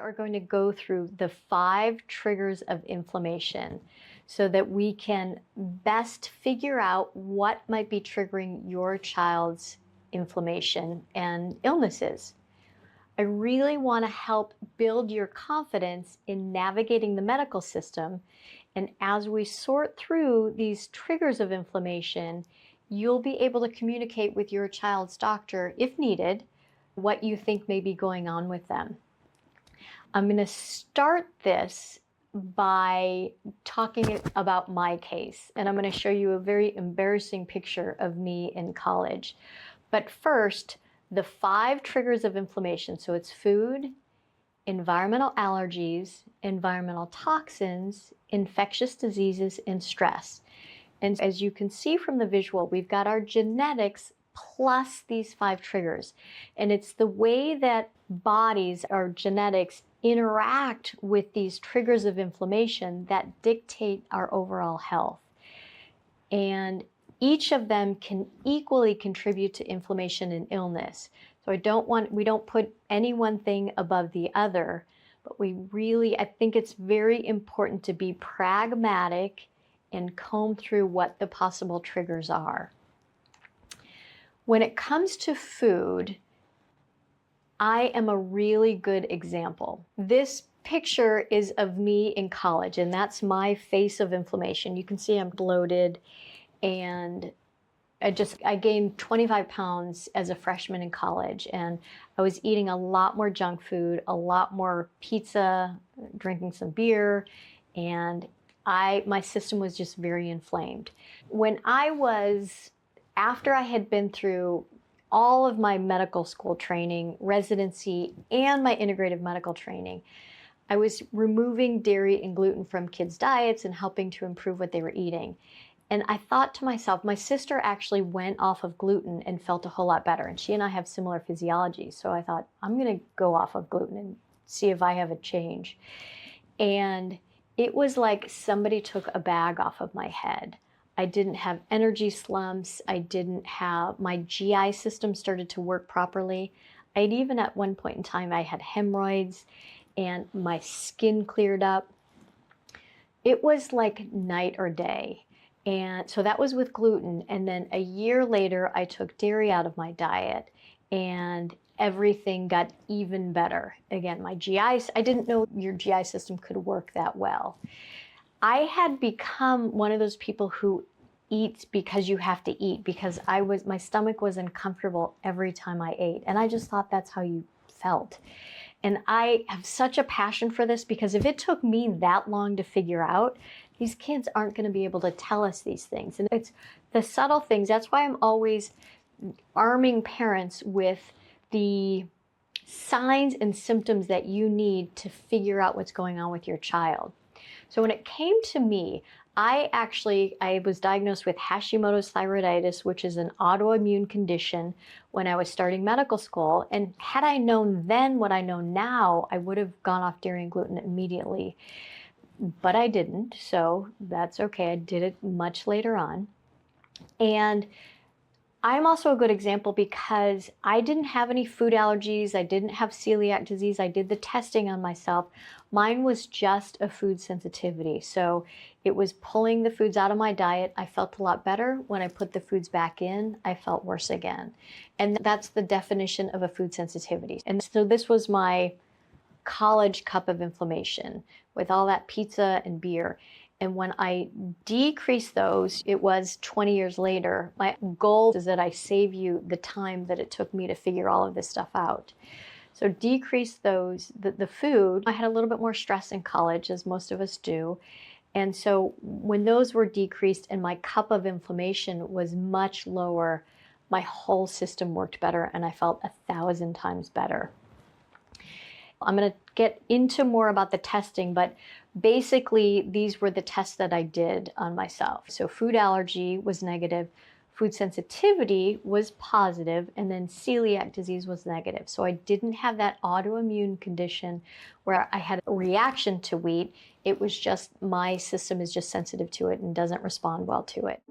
are going to go through the 5 triggers of inflammation so that we can best figure out what might be triggering your child's inflammation and illnesses. I really want to help build your confidence in navigating the medical system. And as we sort through these triggers of inflammation, you'll be able to communicate with your child's doctor, if needed, what you think may be going on with them. I'm going to start this by talking about my case, and I'm going to show you a very embarrassing picture of me in college. But first, the 5 triggers of inflammation. So it's food, environmental allergies, environmental toxins, infectious diseases, and stress. And as you can see from the visual, we've got our genetics plus these 5 triggers. And it's the way that bodies, our genetics, interact with these triggers of inflammation that dictate our overall health. And each of them can equally contribute to inflammation and illness. So we don't put any one thing above the other, but I think it's very important to be pragmatic and comb through what the possible triggers are. When it comes to food, I am a really good example. This picture is of me in college, and that's my face of inflammation. You can see I'm bloated, and I gained 25 pounds as a freshman in college, and I was eating a lot more junk food, a lot more pizza, drinking some beer, and my system was just very inflamed. After I had been through all of my medical school training, residency, and my integrative medical training, I was removing dairy and gluten from kids' diets and helping to improve what they were eating. And I thought to myself, my sister actually went off of gluten and felt a whole lot better. And she and I have similar physiology. So I thought, I'm going to go off of gluten and see if I have a change. And it was like somebody took a bag off of my head. I didn't have energy slumps. My GI system started to work properly. Even at one point in time, I had hemorrhoids and my skin cleared up. It was like night or day. And so that was with gluten. And then a year later, I took dairy out of my diet and everything got even better. Again, I didn't know your GI system could work that well. I had become one of those people who eats because you have to eat, because my stomach was uncomfortable every time I ate. And I just thought that's how you felt. And I have such a passion for this, because if it took me that long to figure out, these kids aren't going to be able to tell us these things. And it's the subtle things. That's why I'm always arming parents with the signs and symptoms that you need to figure out what's going on with your child. So when it came to me, I was diagnosed with Hashimoto's thyroiditis, which is an autoimmune condition, when I was starting medical school. And had I known then what I know now, I would have gone off dairy and gluten immediately. But I didn't, so that's okay. I did it much later on. And I'm also a good example because I didn't have any food allergies. I didn't have celiac disease. I did the testing on myself. Mine was just a food sensitivity. So it was pulling the foods out of my diet. I felt a lot better. When I put the foods back in, I felt worse again. And that's the definition of a food sensitivity. And so this was my college cup of inflammation with all that pizza and beer. And when I decreased those, it was 20 years later. My goal is that I save you the time that it took me to figure all of this stuff out. So decrease those, the food. I had a little bit more stress in college, as most of us do. And so when those were decreased and my cup of inflammation was much lower, my whole system worked better and I felt 1,000 times better. I'm going to get into more about the testing, but basically these were the tests that I did on myself. So food allergy was negative, food sensitivity was positive, and then celiac disease was negative. So I didn't have that autoimmune condition where I had a reaction to wheat. It was just my system is just sensitive to it and doesn't respond well to it.